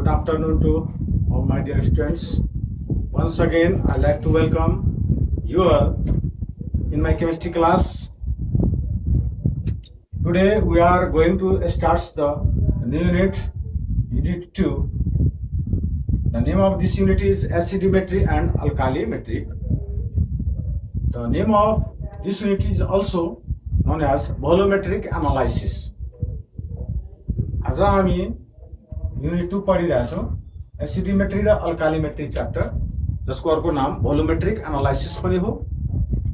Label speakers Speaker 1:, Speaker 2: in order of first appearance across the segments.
Speaker 1: Good afternoon to all my dear students. Once again, I'd like to welcome you all in my chemistry class. Today, we are going to start the new unit, Unit 2. The name of this unit is acidometry and alkalimetry. The name of this unit is also known as volumetric analysis. आज हामी unit 2 पढिरहेछौँ एसिडोमेट्री र अल्कालिमेट्री chapter, जसको अर्को नाम volumetric analysis पनि हो।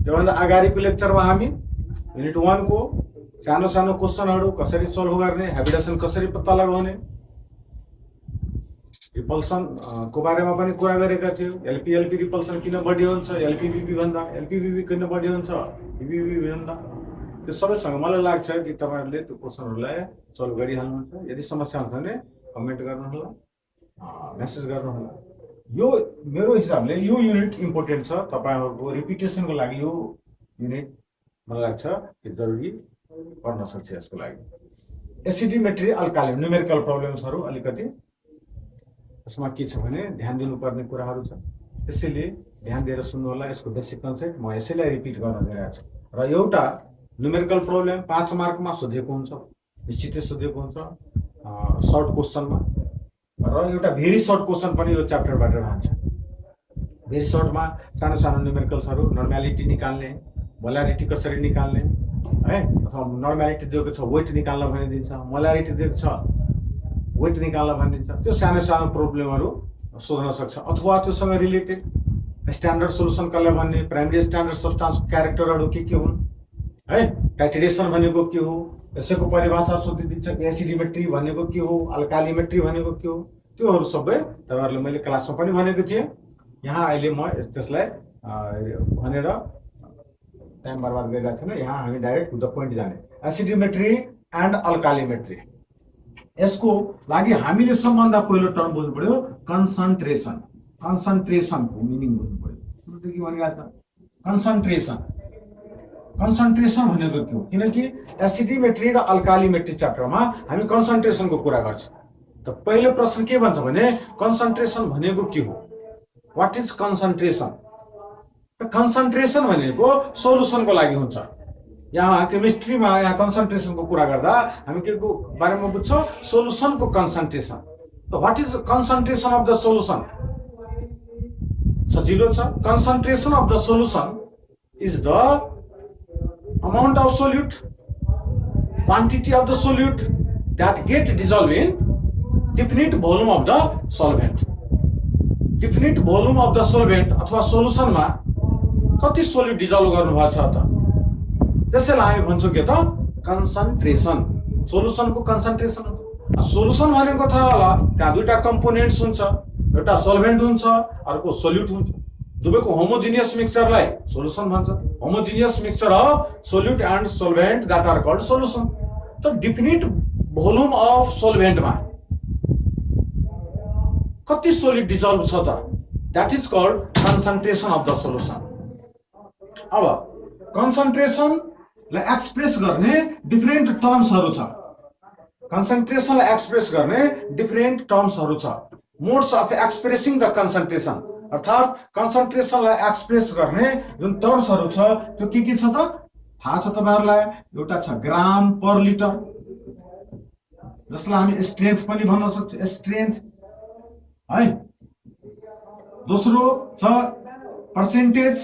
Speaker 1: योभन्दा अगाडिको लेक्चरमा हामी युनिट 1 को सानो सानो क्वेशनहरु कसरी सल्भ गर्ने, हेबिटेसन कसरी पत्ता लगाउने, रिपल्सन को बारेमा पनि कुरा गरेका थियौ। एलपी रिपल्सन किन बढी हुन्छ, एलपीबीबी भन्दा एलपीबीबी किन बढी हुन्छ पीबीबी भन्दा, त्यो सबैसँग मलाई लाग्छ कि तपाईहरुले त्यो क्वेशनहरुलाई सल्भ गरिहाल्नुहुन्छ। यदि समस्या हुन्छ भने कमेन्ट गर्नु होला, मेसेज गर्नु होला। यो मेरो हिसाबले यो युनिट इम्पोर्टेन्ट छ, तपाईहरुको रिपिटेसनको लागि यो युनिट मलाई लाग्छ कि जरुरी पर्न सक्छ। यसको लागि एसिडोमेट्री अल्काली न्यूमेरिकल प्रब्लम्सहरु अलिकति यसमा के छ भने ध्यान दिनुपर्ने कुराहरु छ, त्यसैले ध्यान दिएर सुन्नु होला। यसको बेसिक कन्सेप्ट म यसैलाई रिपिट गर्न गइरहेको छु। र एउटा न्यूमेरिकल प्रब्लम 5 मार्कमा सोधेको हुन्छ, निश्चितै सोधेको हुन्छ सर्ट क्वेशनमा, र एउटा भेरी सर्ट क्वेशन पनि यो च्याप्टरबाट रहन्छ। भेरी सर्टमा सानो सानो न्यूमेरिकल्सहरु, नर्मालिटी निकाल्ने, मोलारिटी कसरी निकाल्ने है, अथवा नर्मालिटी दिएको छ वेट निकाल्न भनिदिन्छ, मोलारिटी दिएको छ वेट निकाल्न भनिदिन्छ। त्यो सानो सानो प्रब्लमहरु सोध्न सक्छ, अथवा त्योसँग रिलेटेड स्ट्यान्डर्ड सोलुसन कसलाई भन्ने, प्राइमरी स्ट्यान्डर्ड सब्स्टान्सको क्यारेक्टरहरु के हुन् है, टाइट्रेसन भनेको के हो, यसको परिभाषा सोधिदिन्छ, एसिडोमेट्री भनेको के हो, अल्कालिमेट्री भनेको के हो, त्योहरु सबै तपाईहरुले मैले क्लासमा पनि भनेको थिएँ। यहाँ अहिले म त्यसलाई भनेर टाइम बर्बाद गरिरहेको छैन। यहाँ हामी डाइरेक्ट टु द पोइन्ट जाने। एसिडोमेट्री एन्ड अल्कालिमेट्री, यसको लागि हामीले सबभन्दा पहिलो टर्म बुझ्नु पर्यो कन्सन्ट्रेसन। कन्सन्ट्रेसनको मिनिङ बुझ्नु पर्यो। सुरुदेखि भनिरहेको छ कन्सन्ट्रेसन। कन्सन्ट्रेसन भनेको के हो, किनकि एसिडोमेट्री र अल्कालिमेट्री च्याप्टरमा हामी कन्सन्ट्रेसनको कुरा गर्छौँ। त पहिलो प्रश्न के भन्छ भने कन्सन्ट्रेसन भनेको के हो, व्हाट इज कन्सन्ट्रेसन। त कन्सन्ट्रेसन भनेको सोलुसनको लागि हुन्छ। यहाँ केमिस्ट्रीमा यहाँ कन्सन्ट्रेसनको कुरा गर्दा हामी के को बारेमा बुझ्छौँ, सोलुसनको कन्सन्ट्रेसन। त what is concentration of the solution, सजिलो छ। Concentration of the solution is the amount of solute, quantity of the solute that get dissolved in definite volume of the solvent. Definite volume of the solvent अथवा solution मा कति solute dissolve गर्नु भएको छ त, त्यसैलाई हामी भन्छौँ के त concentration। solution को concentration हुन्छ। solution भनेको थाहा होला, त्यहाँ दुईटा components हुन्छ, एउटा solvent हुन्छ, अर्को solute हुन्छ। दुवैको होमोजेनियस मिक्सचरलाई सोलुसन भन्छ। Homogeneous mixture of solute and solvent that are called solution. त डिफिनिट भोल्युम अफ सोल्भेन्टमा कति सोलिड डिजल्भ छ त, that is called concentration of the solution. अब कन्सन्ट्रेसनलाई एक्सप्रेस गर्ने डिफरेन्ट टर्म्सहरु छ। कन्सन्ट्रेसनलाई एक्सप्रेस गर्ने डिफरेन्ट टर्म्सहरु छ। Modes of expressing the concentration, अर्थात कन्सन्ट्रेसनलाई एक्सप्रेस गर्ने जुन टर्म्सहरु छ त्यो के छ त थाहा छ तपाईहरुलाई। एउटा छ ग्राम पर लिटर, जसलाई हामी स्ट्रेन्थ पनि भन्न सक्छौं, स्ट्रेन्थ है। दोस्रो छ पर्सेन्टेज,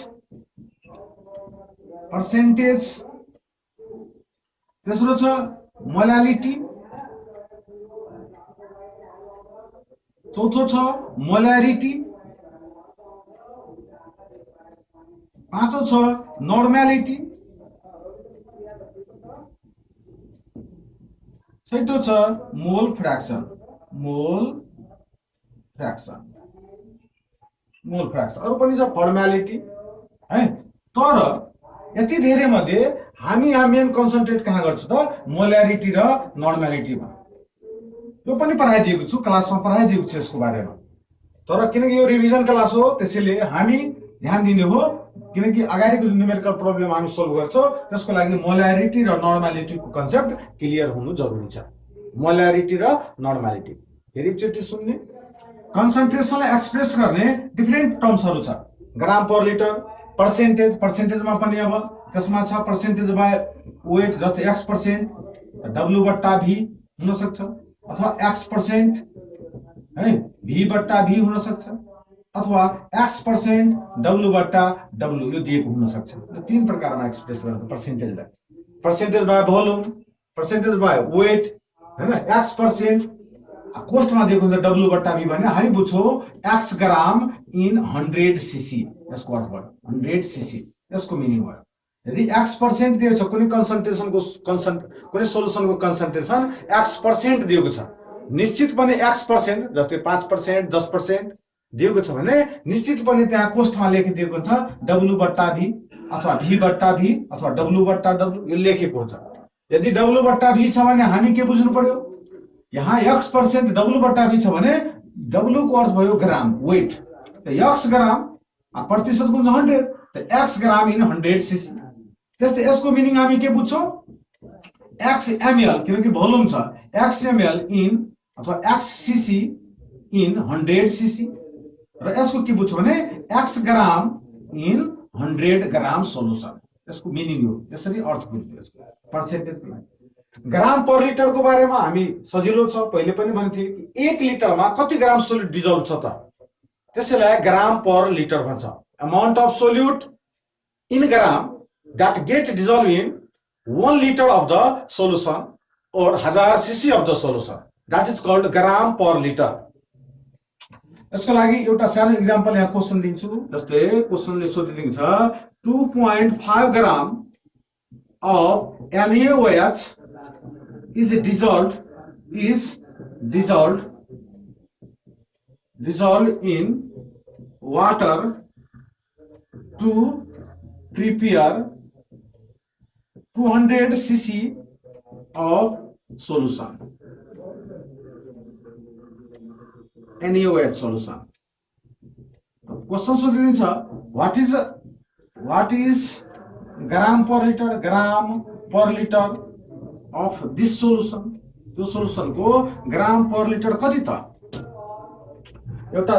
Speaker 1: पर्सेन्टेज। तेस्रो छ मोलालिटी, चौथो छ मोलारिटी, पाँचौं छ नॉर्मेलिटी, छठौं छ mole fraction. Mole fraction, mole fraction अरु पनि छ फर्मालिटी है। तर यति धेरै मध्ये हामी यहाँ मेन कन्सन्ट्रेट कहाँ गर्छौं त मोलारिटी र नॉर्मेलिटीमा। यो पनि पढाइदिएको छु, क्लासमा पढाइदिएको छु यसको बारेमा। तर किनकि यो रिभिजन क्लास हो त्यसैले हामी ध्यान दिने हो, किनकि अगाडिको जुन न्यूमेरिकल प्रब्लम हामी सल्भ गर्छौं त्यसको लागि मोलारिटी र नर्मालिटीको कन्सेप्ट क्लियर हुनु जरुरी छ। मोलारिटी र नर्मालिटी फेरि एकचोटी सुन्ने। कन्सन्ट्रेसनलाई एक्सप्रेस गर्ने डिफरेन्ट टर्म्सहरू छ। ग्राम पर लिटर, पर्सेन्टेज, पर्सेन्टेजमा पनि अब त्यसमा छ पर्सेन्टेज बाई वेट, जस्तै X%, W बट्टा V हुन सक्छ, अथवा X% है V बट्टा V हुन सक्छ, अथवा X% W बट्टा W यो दिएको हुन सक्छ। तीन प्रकारमा एक्सप्रेस गर्छ पर्सेन्टेजलाई। Percentage by volume, percentage by weight हैन, X% कोस्टमा दिएको हुन्छ W बट्टा V भने हामी बुझ्छौँ X ग्राम इन 100 cc, यसको अर्थ भयो 100 cc, यसको मिनिङ भयो। यदि X% दिएको छ, कुनै कन्सन्ट्रेसनको कुनै सोलुसनको कन्सन्ट्रेसन X% दिएको छ, निश्चित पनि X%, जस्तै 5%, 10% दिएको छ भने निश्चित पनि त्यहाँ कोस्टमा लेखिदिएको हुन्छ W बट्टा V अथवा V बट्टा V अथवा W बट्टा W यो लेखेको हुन्छ। यदि W बट्टा V छ भने हामी के बुझ्नु पर्यो, यहाँ X% W बट्टा V छ भने W को अर्थ भयो ग्राम, वेट। X ग्राम प्रतिशत गुन्छ 100, त X ग्राम इन 100 cc। त्यस्तै यसको मिनिङ हामी के बुझ्छौँ, X ml, किनकि भोल्युम छ, X ml इन अथवा X cc इन 100 cc, र यसको के बुझ्छौँ भने X gram in 100 gram solution, यसको मिनिङ हो। यसरी अर्थ बुझ्छौँ यसको पर्सेन्टेजको लागि। ग्राम पर लिटरको बारेमा हामी सजिलो छ, पहिले पनि भन्थे कि 1 लिटरमा कति ग्राम सोल्युट डिजल्भ छ त, त्यसैलाई ग्राम पर लिटर भन्छ। Amount of solute in gram that get dissolved in 1 liter of the solution or 1000 cc of the solution, that is called gram per liter। यसको लागि एउटा सानो एक्जाम्पल यहाँ क्वेशन दिन्छु। जस्तै क्वेशनले सोधिदिएको छ 2.5 ग्राम of NaOH is dissolved in water to prepare 200 cc of solution, NaOH solution। Question सोधिदिन्छ what is gram per liter of this solution, त्यो सोलुसन को ग्राम पर लिटर कति त। एउटा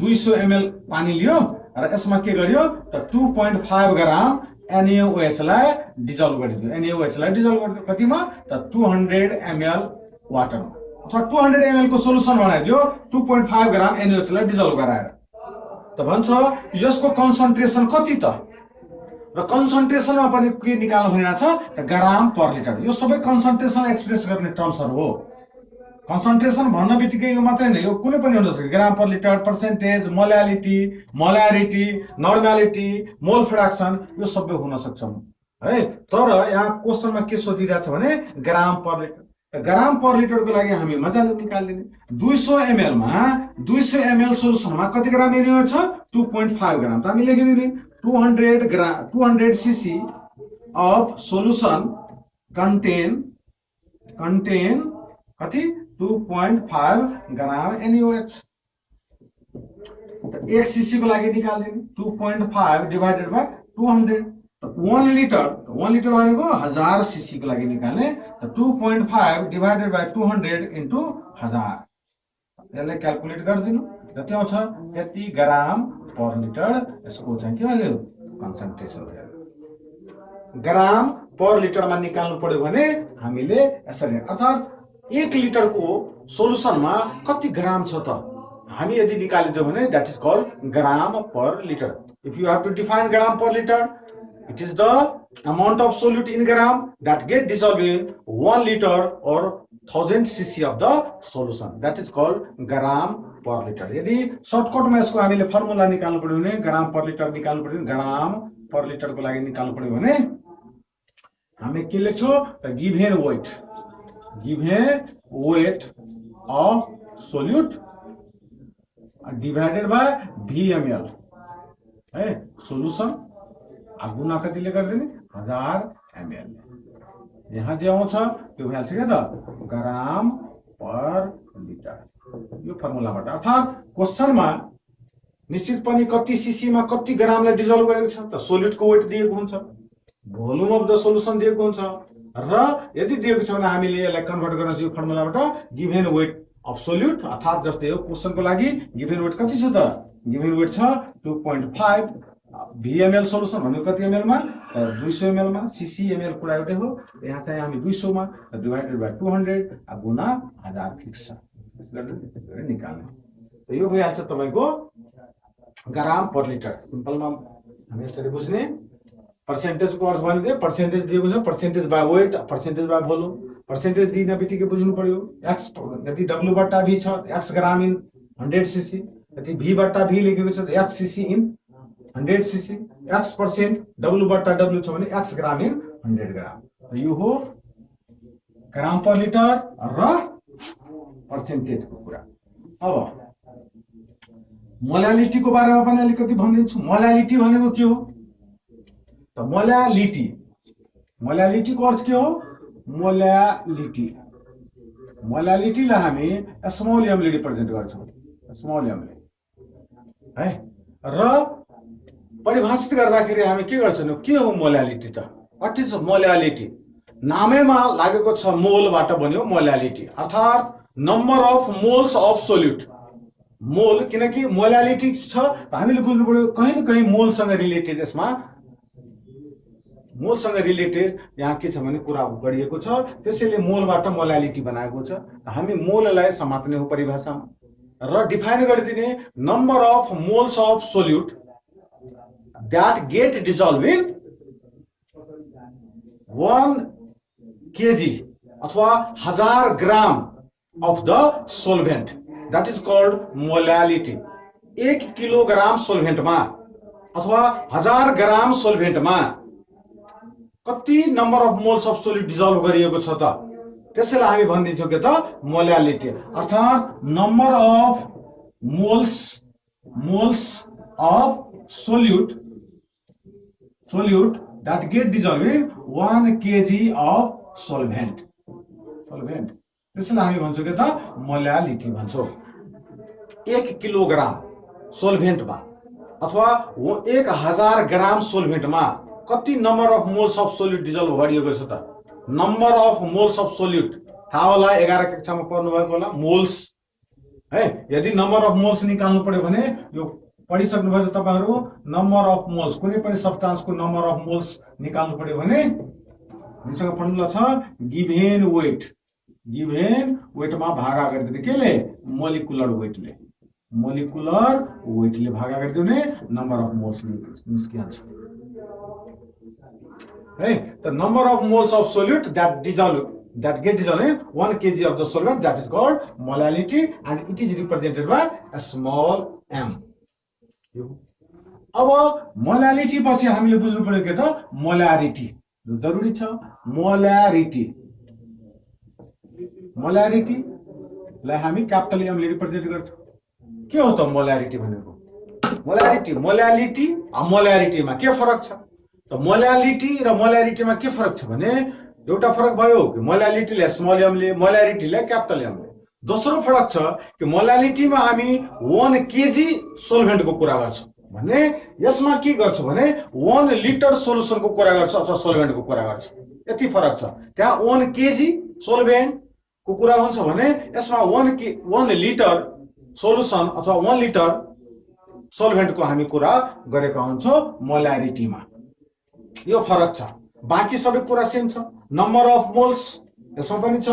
Speaker 1: 200 ml पानी लियो र यसमा के गर्यो त 2.5 ग्राम NaOH लाई डिजल्भ गरिदियो, NaOH लाई डिजल्भ गरिदियो कतिमा त 200 ml वाटरमा, अथवा 200 ml को सोलुसन बनाइदियो 2.5 ग्राम NaOH लाई डिजल्भ गराएर। त भन्छ यसको कन्सन्ट्रेसन कति त, र कन्सन्ट्रेसनमा पनि के निकाल्नु भनेको छ ग्राम पर लिटर। यो सबै कन्सन्ट्रेसन एक्सप्रेस गर्ने टर्म्सहरू हो। कन्सन्ट्रेसन भन्न बित्तिकै यो मात्रै नै, यो कुनै पनि हुन सक्छ, gram per litre, percentage, molarity, normality, mole fraction, यो सबै हुन सक्छ है। तर यहाँ क्वेशनमा के सोधिरहेको छ भने ग्राम पर लिटर। ग्राम पर लिटरको लागि हामी मजाले निकाल्दिने। 200 ml मा 200 ml सोलुसनमा कति ग्राम NaOH छ 2.5 ग्राम, त हामी लेखिदिने 200 cc of solution contain कति 2.5 ग्राम NaOH। 1 cc को लागि निकाल्दिने 2.5 डिवाइडेड बाइ 200, 1 लिटर भनेको 1000 cc को लागि निकाल्ने, 2.5 डिवाइडेड बाइ 200 इन्टु 1000, यसलाई क्याल्कुलेट गरिदिनु जति आउँछ त्यति ग्राम पर लिटर। यसको चाहिँ के भ्यालु कन्सन्ट्रेसन ग्राम पर लिटरमा निकाल्नु पर्यो भने हामीले यसरी, अर्थात् 1 लिटरको सोलुसनमा कति ग्राम छ त हामी यदि निकालिदियो भने that is called gram per litre. If you have to define gram per litre, it is the amount of solute in gram that get dissolved in 1 liter or 1000 cc of the solution, that is called gram per liter। यदि सर्टकटमा यसको हामीले formula निकाल्नु पर्यो भने ग्राम per litre निकाल्नु पर्यो, ग्राम per litre को लागि निकाल्नु पर्यो भने हामी के लेख्छौं given weight of solute divided by VmL है सोलुसन, गुना कतिले गरिदिने 1000 ml। यहाँ जे आउँछ त्यो भ्यालु छ के त ग्राम पर लिटर यो फर्मुलाबाट। अर्थात् क्वेशनमा निश्चित पनि कति सीसी मा कति ग्रामलाई डिजल्भ गरेको छ त सोल्युटको वेट दिएको हुन्छ, भोल्युम अफ द सोलुसन दिएको हुन्छ, र यदि दिएको छ भने हामीले यसलाई कन्भर्ट गर्न सक्छौं फर्मुलाबाट गिभेन वेट अब्सोल्युट अर्थात् जस्तै यो क्वेशनको लागि गिभन वेट कति छ त गिभन वेट छ 2.5 VML सोलुसन भनेको कति ml मा 200 ml मा CCml कुरा एउटै हो यहाँ चाहिँ हामी 200 मा डिवाइडेड बाइ 200 गुणा 1000 फिक्स छ त्यसले निकाल्ने यो भइहाल्छ तपाईको ग्राम पर लिटर सिम्पलमा हामी यसरी बुझ्ने पर्सेन्टेज को अर्थ भनिदिए पर्सेन्टेज दिएको छ percentage by weight percentage by volume percentage दिन बित्तिकै बुझ्नु पर्यो x यदि w बट्टा v छ x ग्राम इन 100 cc यदि v बट्टा v लेखेको छ x cc in 100 cc x% w बट्टा w छ भने x ग्राम इन 100 ग्राम यो हो ग्राम पर लिटर र पर्सेन्टेज को कुरा अब मोलालिटी को बारेमा पनि अलिकति भनिदिन्छु मोलालिटी भनेको के हो त मोलालिटी को अर्थ के हो मोलालिटीलाई हामी स्मल m ले रिप्रेजेन्ट गर्छौं स्मल m ले है र परिभाषित गर्दाखेरि हामी के गर्छौं के हो मोलालिटी त व्हाट इज मोलालिटी नामैमा लागेको छ मोलबाट बन्यो मोलालिटी अर्थात् नम्बर अफ मोल्स अफ सोल्युट मोल किनकि मोलालिटी छ हामीले बुझ्नु पर्यो कहीं न कहीं मोलसँग रिलेटेड यसमा मोलसँग रिलेटेड यहाँ के छ भने कुरा गरिएको छ त्यसैले मोलबाट मोलालिटी बनाएको छ हामी मोललाई समात्ने हो परिभाषामा र डिफाइन गरिदिने number of moles of solute that get dissolve in 1 kg अथवा 1000 gram of the solvent that is called molality 1 kilogram solvent मा अथवा 1000 ग्राम सोल्भेन्ट मा कति number of moles of solute dissolve गरिएको छ त त्यसैले हामी भनिदिन्छौं के त मोलालिटी अर्थात् number of moles of solute that get dissolved in 1 kg of solvent त्यसैले हामी भन्छौं के त मोलालिटी भन्छौं 1 किलोग्राम सोल्भेन्टमा अथवा 1000 ग्राम सोल्भेन्टमा कति number of moles of solute dissolve गरिएको छ त number of moles of solute थाहा होला 11 कक्षामा पढ्नु भएको होला मोल्स है यदि नम्बर अफ मोल्स निकाल्नु पर्यो भने यो पढिसक्नु भएछ तपाईहरु नम्बर अफ मोल्स कुनै पनि सब्स्टान्सको नम्बर अफ मोल्स निकाल्नु पर्यो भने हामीसँग फर्मुला छ गिभेन वेट मा भागा गरिदिने केले मोलिकुलर वेटले भागा गरिदिने नम्बर अफ मोल्स निस्किन्छ है the number of moles of solute that get dissolved in 1 kg of the solvent that is called molality and it is represented by a small m अब मोलालिटी पछि हामीले बुझ्नु पर्यो के त मोलारिटी जरुरी छ मोलारिटी लाई हामी क्यापिटल एम ले रिप्रेजेन्ट गर्छौं के हो त मोलारिटी भनेको मोलालिटी मा के फरक छ त मोलालिटी र मोलारिटीमा के फरक छ भने एउटा फरक भयो कि मोलालिटीले स्मल एम ले मोलारिटीले क्यापिटल एम ले दोस्रो फरक छ कि मोलालिटीमा हामी 1 केजी सोल्भेन्ट को कुरा गर्छौं भने यसमा के गर्छौं भने 1 लिटर सोलुसन को कुरा गर्छौं अथवा सोल्भेन्ट को कुरा गर्छौं यति फरक छ त्यहाँ 1 केजी सोल्भेन्ट को कुरा हुन्छ भने यसमा 1 लिटर सोलुसन अथवा 1 लिटर सोल्भेन्ट को हामी कुरा गरेका हुन्छौं मोलारिटीमा यो फरक छ बाँकी सबै कुरा सेम छ नम्बर अफ मोल्स यसमा पनि छ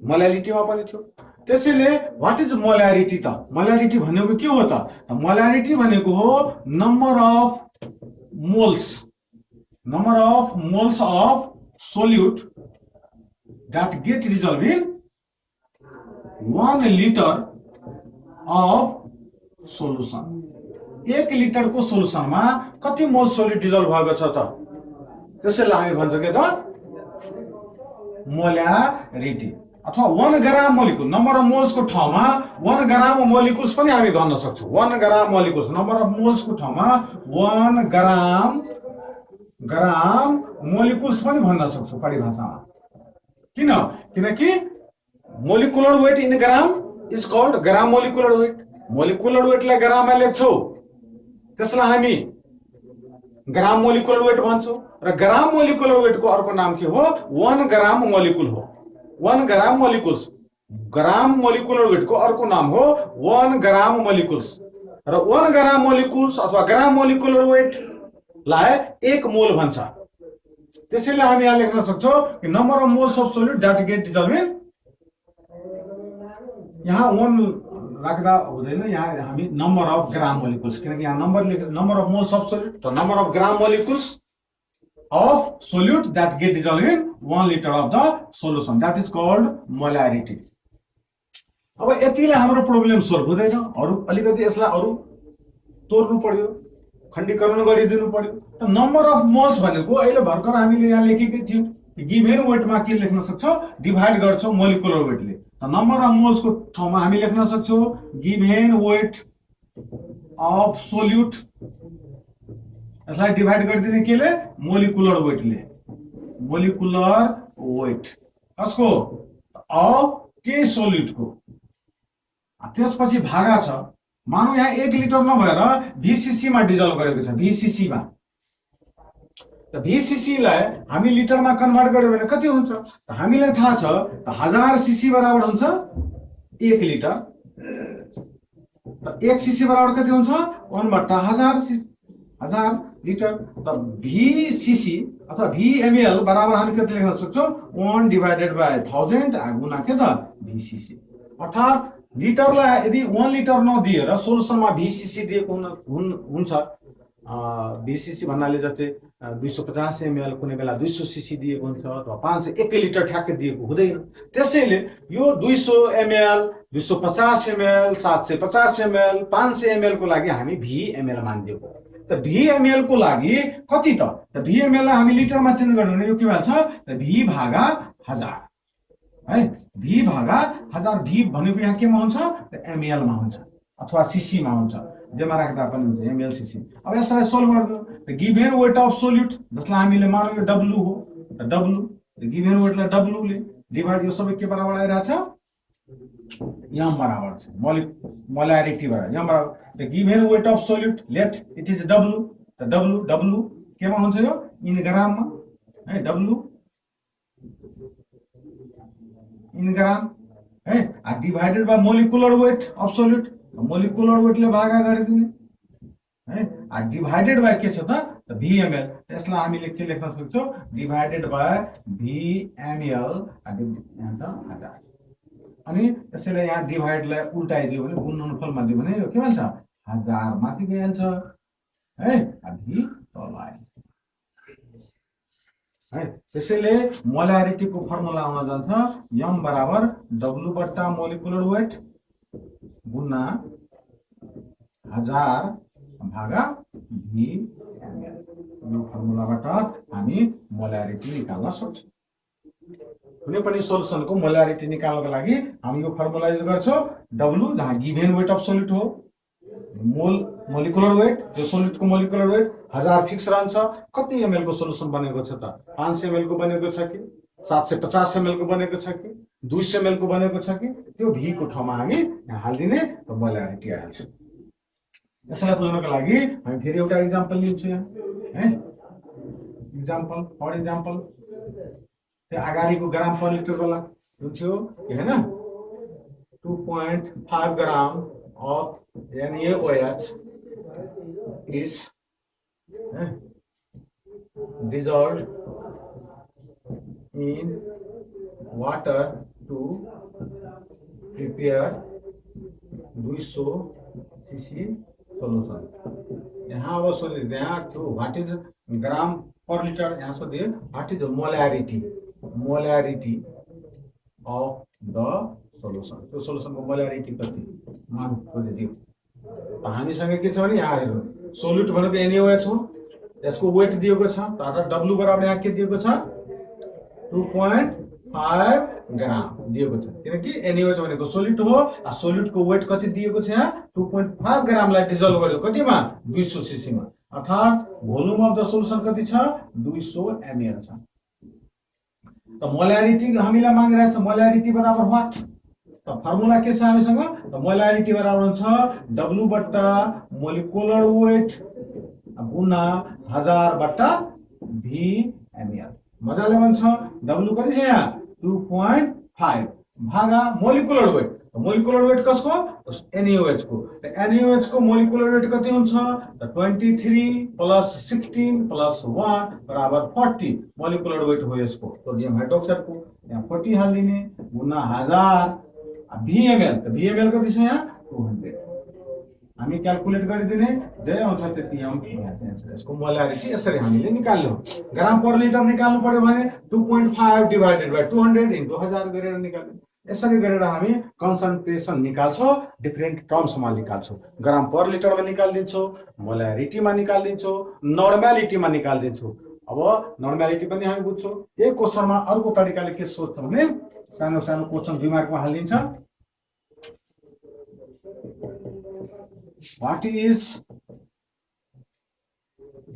Speaker 1: मोलालिटीमा पनि छ त्यसैले व्हाट इज मोलारिटी त मोलारिटी भनेको के हो त मोलारिटी भनेको हो number of moles of solute that get dissolved in 1 liter of solution 1 litre को सोलुसन मा कति मोल सोल्युट डिजल्भ भएको छ त त्यसैले हामी भन्छौं के त मोलारिटी अथवा 1 ग्राम मोलिकुल नम्बर अफ मोल्स को ठाउँमा 1 ग्राम मोलिकुल्स पनि हामी भन्न सक्छौं 1 ग्राम मोलिकुल्स नम्बर अफ मोल्स को ठाउँमा 1 ग्राम मोलिकुल्स पनि भन्न सक्छौं परिभाषामा किनकि molecular weight in gram is called gram molecular weight लाई ग्राममा लेख्छौं त्यसलाई हामी ग्राम मोलिकुलर वेट भन्छौं र ग्राम मोलिकुलर वेट को अर्को नाम के हो 1 ग्राम मोलिकुल हो 1 ग्राम मोलिकुल्स ग्राम मोलिकुलर वेटको अर्को नाम हो 1 ग्राम मोलिकुल्स र 1 ग्राम मोलिकुल्स अथवा ग्राम मोलिकुलर वेटलाई 1 मोल भन्छ। त्यसैले हामी यहाँ लेख्न सक्छौँ कि number of moles of solute that get dissolve, यहाँ 1 राख्दा हुँदैन, यहाँ हामी नम्बर अफ ग्राम मोलिकुल्स, किनकि यहाँ नम्बर अफ मोल्स अफ सोल्युट, त number of gram molecules of solute that get dissolved in 1 liter of the solution, that is called molarity। अब यतिले हाम्रो प्रब्लम सोल्भ हुँदैन, अरु अलिकति यसलाई अरु तोड्नु पर्यो, खण्डीकरण गरिदिनु पर्यो। त नम्बर अफ मोल्स भनेको अहिले भर्खर हामीले यहाँ लेखेकै थियौं, गिभेन वेटमा के लेख्न सक्छौं, डिभाइड गर्छौं मोलिकुलर वेटले। त नम्बर अफ मोल्स को ठाउँमा हामी लेख्न सक्छौं गिभेन वेट अफ सोल्युट, यसलाई डिभाइड गरिदिने केले मोलिकुलर वेटले, मोलिकुलर वेट कसको, अफ के सोल्युटको। त्यसपछि भागा छ, मानौ यहाँ 1 लिटर नभएर VCC मा डिजल्भ गरेको छ, VCC मा। त VCC लाई हामी लिटरमा कन्भर्ट गर्यो भने कति हुन्छ, त हामीलाई थाहा छ 1000 सीसी बराबर हुन्छ 1 लिटर। त 1 सीसी बराबर कति हुन्छ, 1/1000 लिटर। त VCC अथवा Vml बराबर हामी कति लेख्न सक्छौं, 1 डिवाइडेड बाइ 1000 गुना के त VCC। अर्थात लिटरलाई यदि 1 लिटर नदिएर सोलुसनमा VCC दिएको हुन्छ, VCC भन्नाले जस्तै 250 ml कुनै बेला 200 सीसी दिएको हुन्छ, अथवा 500 1 लिटर ठ्याक्कै दिएको हुँदैन। त्यसैले यो 200 ml 250 ml 750 ml 500 ml को लागि हामी Vml मानिदिएको। त Vml को लागि कति त Vml लाई हामी लिटरमा चेन्ज गर्नु भने यो के भन्छ, V भागा 1000 है, V भागा 1000। V भनेको यहाँ केमा हुन्छ, ml मा हुन्छ अथवा cc मा हुन्छ, जेमा राख्दा पनि हुन्छ ml cc। अब यसलाई सोल्भ गर्नु, त गिभेन वेट अफ सोल्युट जसलाई हामीले मानौ यो W हो, त W गिभेन वेटलाई W ले डिवाइड, यो सबै के बराबर आइराछ, m बराबर छ मोलारिटी बराबर m बराबर। The given weight of solute let it is W, त W केमा हुन्छ, यो इन ग्राममा है, W इन ग्राम है, divided by molecular weight of solute, molecular वेटले भागा गरिदिने है, डिवाइडेड बाइ के छ त Vml। त्यसलाई हामीले के लेख्न सक्छौं, डिवाइडेड बाइ Vml, यहाँ छ 1000। अनि त्यसैले यहाँ डिवाइडलाई उल्टाइदियो भने, गुणनफलमा दियो भने यो के भन्छ, 1000 माथि गइहाल्छ है, V तल आइन्छ है। त्यसैले मोलारिटी को फर्मुला आउन जान्छ m बराबर W बट्टा मोलिकुलर वेट गुना 1000 भागा Vml। यो फर्मुलाबाट हामी मोलारिटी निकाल्न सक्छौं। कुनै पनि सोलुसनको मोलारिटी निकाल्नको लागि हामी यो फर्मुला युज गर्छौं, W जहाँ गिभेन वेट अफ सोल्युट हो, मोलिकुलर वेट, यो सोल्युटको मोलिकुलर वेट 1000 फिक्स रहन्छ। कति ml को सोलुसन बनेको छ त, 500 ml को बनेको छ कि 750 ml को बनेको छ कि 200 ml को बनेको छ कि, त्यो V को ठाउँमा हामी यहाँ हाल्दिने, त मोलारिटी आइहाल्छ। यसलाई बुझ्नको लागि हामी फेरि एउटा एक्जाम्पल लिन्छौँ यहाँ है, एक्जाम्पल फर एक्जाम्पल त्यो अगाडिको ग्राम पर लिटर वाला हुन्थ्यो हैन, 2.5 ग्राम of NaOH is dissolved in water to prepare 200 cc solution। यहाँ अब सोधिए, यहाँ to what is gram per liter, यहाँ सोधिए what is molarity of the solution। त्यो सोलुसन को मोलारिटी कति मान खोजिदियो। हामीसँग के छ भने यहाँ हेर्नु, सोल्युट भनेको NaOH हो, यसको वेट दिएको छ, त W बराबर यहाँ के दिएको छ, 2.5 ग्राम दिएको छ, किनकि NaOH भनेको सोल्युट हो, सोल्युट को वेट कति दिएको छ यहाँ, 2.5 ग्राम लाई डिजल्भ गर्यो कतिमा, 200 सीसी मा, अर्थात भोल्युम अफ द सोलुसन कति छ, 200 ml छ। त मोलारिटी हामीलाई मागिरहेछ, मोलारिटी बराबर व्हाट, त फर्मुला के छ हामीसँग, त मोलारिटी बराबर हुन्छ W बट्टा मोलिकुलर वेट गुना 1000 बट्टा Vml। मजाले भन्छ W कति छ यहाँ, 2.5, भागा मोलिकुलर वेट। मोलिकुलर वेट कसको? NaOH को। NaOH को मोलिकुलर वेट कति हुन्छ? 23 + 16 + 1 = 40 मोलिकुलर वेट हो यसको। सोडियम हाइड्रोक्साइड को यहाँ 40 हालिदिने गुणा 1000 VmL। VmL कति छ यहाँ? 200। हामी क्याल्कुलेट गरिदिने जे आउँछ त्यति यहाँ यसको मोलारिटी यसरी हामीले निकाल्यो। ग्राम पर लिटर निकाल्नु पर्यो भने 2.5 / 200 × 1000 गरेर निकाल्यो। यसरी गरेर हामी कन्सन्ट्रेसन निकाल्छौँ, डिफरेन्ट टर्म्समा निकाल्छौँ। ग्राम पर लिटरमा निकाल्दिन्छौँ, मोलारिटीमा निकाल्दिन्छौँ, नर्मालिटीमा निकाल्दिन्छौँ। अब नर्मालिटी पनि हामी बुझ्छौँ। यही क्वेसनमा अर्को तरिकाले के सोध्छ भने सानो सानो क्वेसन दिमागमा हालिदिन्छ।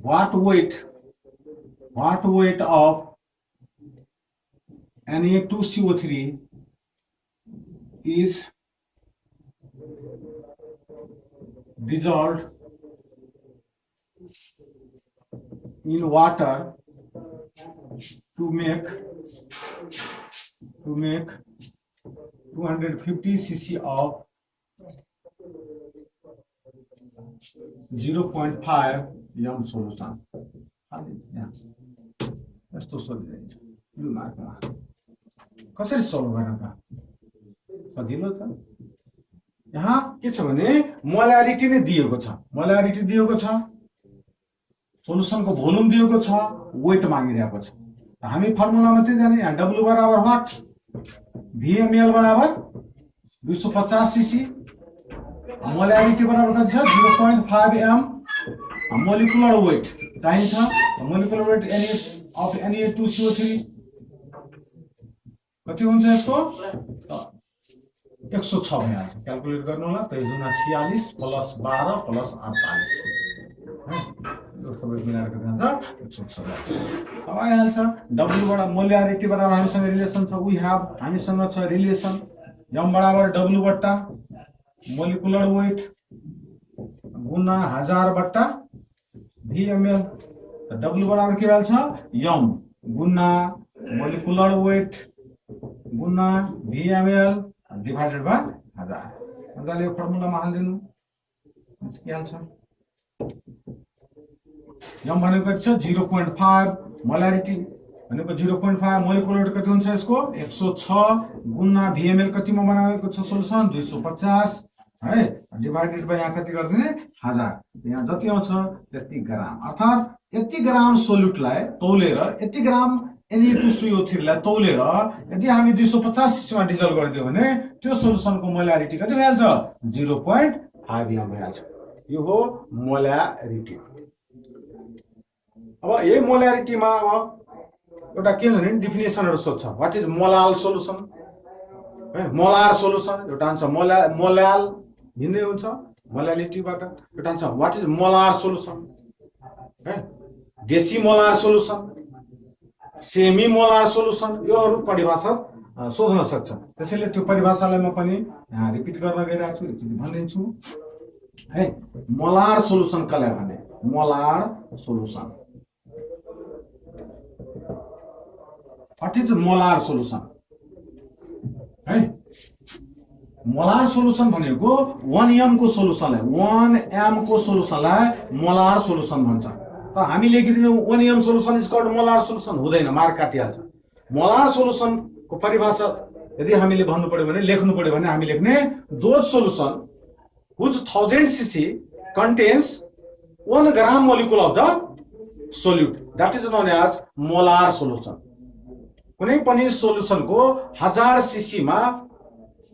Speaker 1: what weight of Na2CO3 is dissolved in water to make 250 cc of 0.5 m solution. यस्तो सोधिन्छ यो मार्कमा कसरी सल्भ गर्न त सजिलो छ। यहाँ के छ भने मोलारिटी नै दिएको छ, मोलारिटी दिएको छ, सोलुसनको भोल्युम दिएको छ, वेट मागिरहेको छ। हामी फर्मुलामा त्यही जाने। यहाँ W बराबर व्हाट? VmL बराबर 250 cc, मोलारिटी बराबर कति छ? 0.5 m, मोलिकुलर वेट चाहिन्छ। मोलिकुलर वेट Na2CO3 कति हुन्छ यसको? 106 भइहाल्छ। क्याल्कुलेट गर्नु होला। 46 + 12 + 48 यो सबै मिलाएर कति हुन्छ? 106 भइहाल्छ। अब आइहाल्छ W बाट मोलारिटी बराबर हामीसँग रिलेसन छ। हामीसँग छ रिलेसन M बराबर W बट्टा मोलिकुलर वेट गुणा 1000 बट्टा VmL। W बराबर के भइहाल्छ? M गुणा मोलिकुलर वेट गुणा VmL डिवाइडेड बाइ 1000। मजाले यो फर्मुलामा हाल्दिनु निस्किहाल्छ। M भनेको कति छ? 0.5, मोलारिटी भनेको 0.5, मोलिकुलर वेट कति हुन्छ यसको? 106 गुणा VmL कतिमा बनाएको छ सोलुसन? 250 है, डिवाइडेड बाइ यहाँ कति गरिदिने? 1000। यहाँ जति आउँछ त्यति ग्राम, अर्थात यति ग्राम सोल्युटलाई तौलेर, यति ग्राम Na2CO3 लाई तौलेर यदि हामी 250 cc मा डिजल्भ गरिदियो भने त्यो सोलुसनको मोलारिटी कति भइहाल्छ? 0.5 m भइहाल्छ। यो हो मोलारिटी। अब यही मोलारिटीमा एउटा के भने डेफिनेसनहरु सोध्छ। What is molal solution? है, मोलार सोलुसन एउटा हुन्छ मोलाल भिन्दै हुन्छ मोलालिटीबाट। एउटा हुन्छ व्हाट इज मोलार सोलुसन? है, डेसिमोलार सोलुसन, सेमी मोलार सोलुसन, योहरु परिभाषा सोध्न सक्छ। त्यसैले त्यो परिभाषालाई म पनि यहाँ रिपिट गर्न गइरहेको छु, एकचोटी भनिदिन्छु है। मोलार सोलुसन कसलाई भने? Molar solution. What is molar solution? है, मोलार सोलुसन भनेको 1m को सोलुसनलाई 1m को सोलुसनलाई मोलार सोलुसन भन्छ। त हामी लेखिदिनु 1m solution is called molar solution हुँदैन, मार्क काटिहाल्छ। मोलार सोलुसन को परिभाषा यदि हामीले भन्नु पर्यो भने, लेख्नु पर्यो भने हामी लेख्ने those solution whose 1000 cc contains 1 gram molecule of the solute, that is known as molar solution। कुनै पनि सोलुसनको 1000 cc मा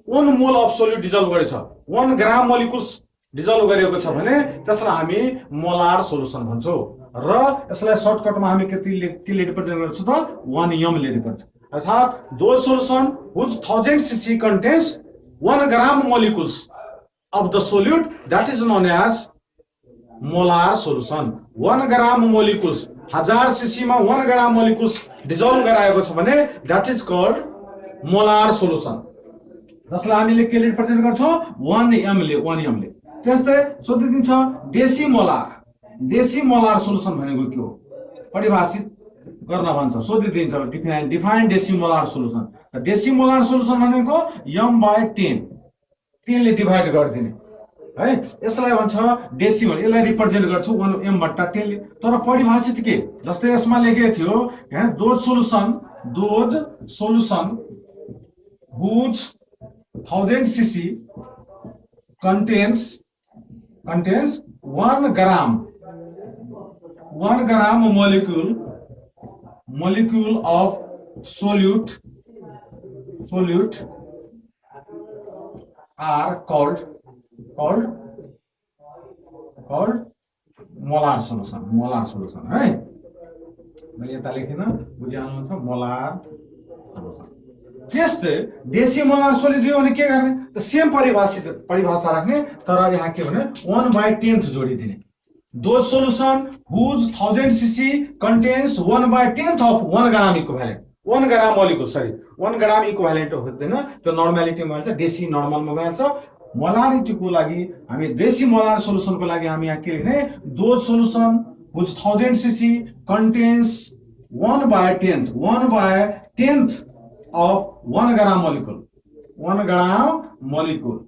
Speaker 1: 1 मोल अफ सोल्युट डिजल्भ गरेछ, 1 ग्राम मोलिकुल्स डिजल्भ गरेको छ भने त्यसलाई हामी मोलार सोलुसन भन्छौं। र यसलाई सर्टकटमा हामी के रिप्रेजेन्ट गर्छौं त? 1m ले रिप्रेजेन्ट। अर्थात those solution whose 1000 cc contains 1 gram molecules of the solute, that is known as molar solution। 1 gram molecules 1000 cc मा 1 ग्राम मोलिकुल्स डिजल्भ गराएको छ भने that is called molar solution, जसलाई हामीले के रिप्रेजेन्ट गर्छौं? 1m ले। 1m ले। त्यस्तै सोधिदिन्छ डेसिमोलार। डेसिमोलार सोलुसन भनेको के हो? परिभाषित गर्न भन्छ, सोधिदिन्छ। Define decimolar solution. Decimolar solution भनेको m/10 10 ले डिभाइड गरिदिने है। यसलाई भन्छ डेसिमल, यसलाई रिप्रेजेन्ट गर्छु 1m/10 ले। तर परिभाषित के जस्तै यसमा लेखेको थियो यहाँ those solution whose 1000 cc contains 1 gram molecule of solute are called molar solution है। मैले यता लेखिन बुझिहाल्नु छ मोलार सोलुसन। त्यस्तै देशी मोलार सोलिदियो भने के गर्ने त सेम परिभाषा राख्ने, तर यहाँ के भने 1/10 जोडिदिने। Those solution whose 1000 cc contains 1/10 of 1 gram equivalent 1 gram molecule 1 gram equivalent हुँदैन, त्यो नर्मालिटीमा भन्छ, देशी नर्मलमा भन्छ। मोलारिटीको लागि हामी देशी मोलार सोलुसनको लागि हामी यहाँ के लेख्ने those solution whose 1000 cc contains 1/10 of 1 gram molecule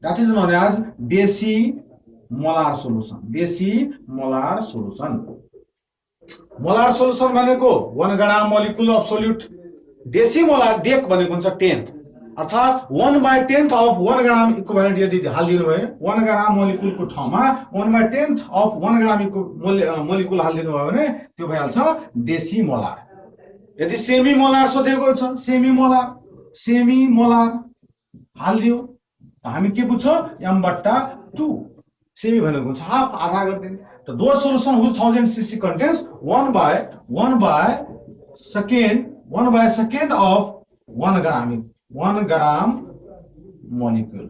Speaker 1: that is known as देशी मोलार सोलुसन। मोलार सोलुसन भनेको 1 ग्राम मोलिकुल अफ सोल्युट। देशी मोलार डेक भनेको हुन्छ 10th, अर्थात 1/10 अफ 1 ग्राम इक्विभ्यालेन्ट यदि हालिदिनु भयो 1 ग्राम मोलिकुलको ठाउँमा 1/10 अफ 1 ग्राम मोलिकुल हालिदिनु भयो भने त्यो भइहाल्छ देशी मोलार। यदि सेमी मोलार सोधेको छ सेमी मोलार हालिदियो हामी के बुझ्छौँ m/2 सेमी भनेको हुन्छ हाफ, आधा गरिदिने। तो those solution whose 1000 cc contains 1/2 of 1 gram molecule